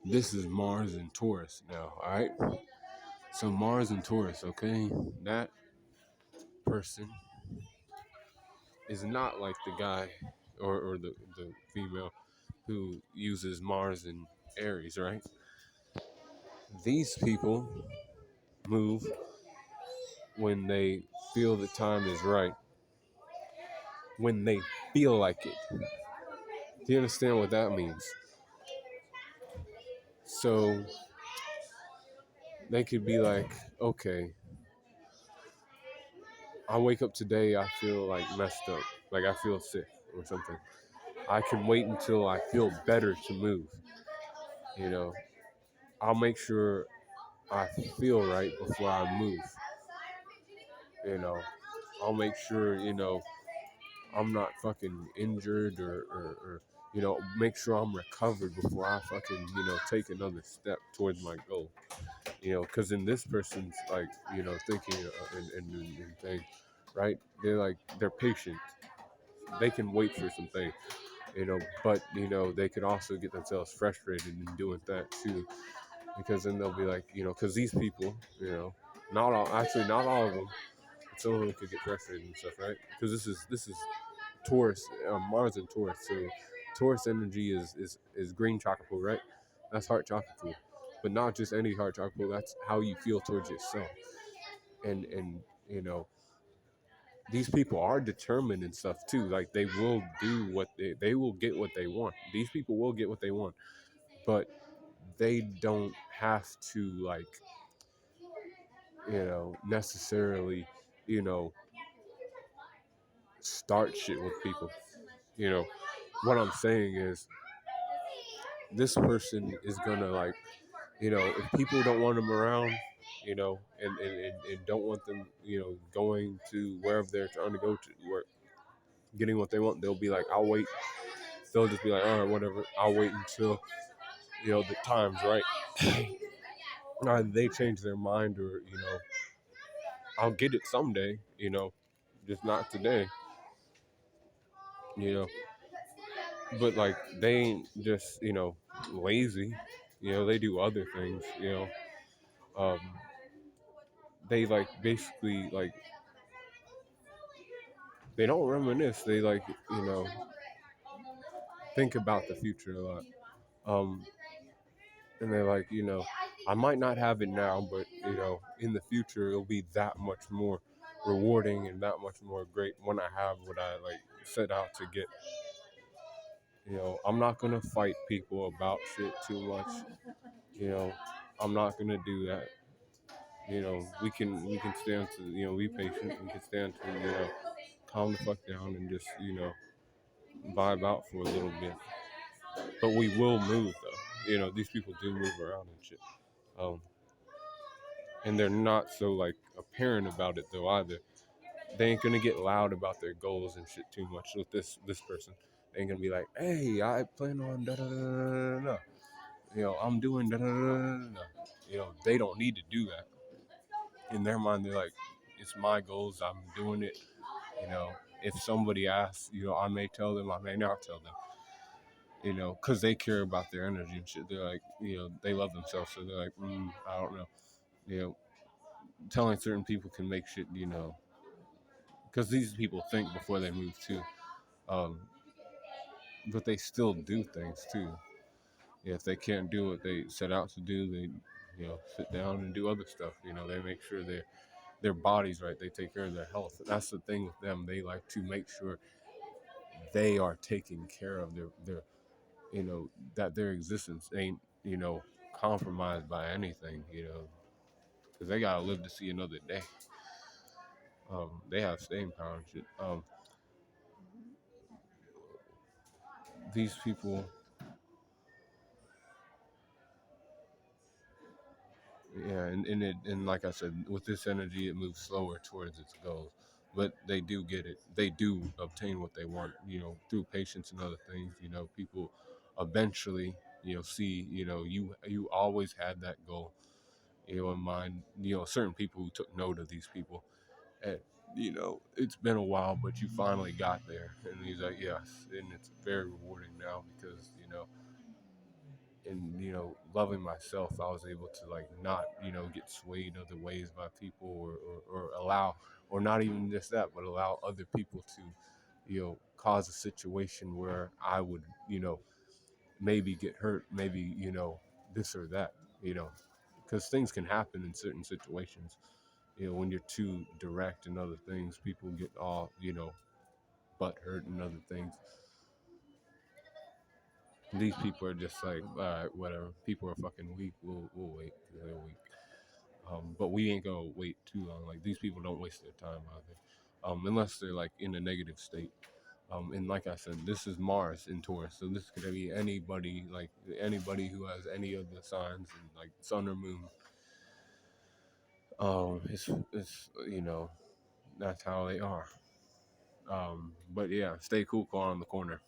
This is Mars and Taurus now, all right? So Mars and Taurus, okay? That person is not like the guy or the female who uses Mars and Aries, right? These people move when they feel the time is right, when they feel like it. Do you understand what that means? So they could be like, okay, I wake up today, I feel like messed up, like I feel sick or something. I can wait until I feel better to move. You know, I'll make sure I feel right before I move. You know, I'll make sure, I'm not fucking injured or make sure I'm recovered before I fucking, take another step towards my goal. Because in this person's like, thinking and thing, right? They're patient. They can wait for some things, but, they could also get themselves frustrated in doing that too. Because then they'll be like, because these people, not all of them, but some of them could get frustrated and stuff, right? Because this is Taurus, Mars and Taurus. So Taurus energy is green chocolate, right? That's heart chocolate, but not just any heart chocolate. That's how you feel towards yourself. And these people are determined and stuff too. Like they will do what they will get what they want. These people will get what they want, but they don't have to like necessarily you know start shit with people. You know what I'm saying is this person is gonna like if people don't want them around, and don't want them, going to wherever they're trying to go to work, getting what they want, they'll be like, I'll wait. They'll just be like, all right, whatever. I'll wait until, the time's right. Either they change their mind or, I'll get it someday, just not today, you know. But like, they ain't just, lazy, they do other things, Um, they like basically like they don't reminisce. They like think about the future a lot. Um, and they're like I might not have it now, but in the future it'll be that much more rewarding and that much more great when I have what I like set out to get. I'm not gonna fight people about shit too much. You know, I'm not gonna do that. We can stand to be patient. We can stand to calm the fuck down and just vibe out for a little bit. But we will move though. These people do move around and shit. Um, and they're not so like apparent about it though either. They ain't gonna get loud about their goals and shit too much with this person. They ain't gonna be like, hey, I plan on da da da da da. I'm doing da da da da da. They don't need to do that. In their mind, they're like, it's my goals. I'm doing it. If somebody asks, I may tell them, I may not tell them. Because they care about their energy and shit. They're like, they love themselves, so they're like, I don't know. You know, telling certain people can make shit, because these people think before they move too. Um, but they still do things too. If they can't do what they set out to do, they, sit down and do other stuff. They make sure their body's right. They take care of their health. That's the thing with them. They like to make sure they are taking care of their that their existence ain't, compromised by anything, because they gotta live to see another day. They have staying power and shit. These people, yeah, and like I said, with this energy, it moves slower towards its goals. But they do get it. They do obtain what they want, through patience and other things. People eventually, see, you always had that goal, in mind. Certain people who took note of these people, and it's been a while, but you finally got there. And he's like, yes, and it's very rewarding now because and loving myself, I was able to like not get swayed other ways by people, or allow, or not even just that, but allow other people to cause a situation where I would maybe get hurt, maybe this or that, because things can happen in certain situations. When you're too direct and other things, people get all butt hurt and other things. These people are just like, all right, whatever. People are fucking weak. We'll wait because they're weak. But we ain't gonna wait too long. Like, these people don't waste their time either, unless they're like in a negative state. And like I said, this is Mars in Taurus, so this could be anybody, like anybody who has any of the signs, and like sun or moon. It's that's how they are. But yeah, stay cool, car on the corner.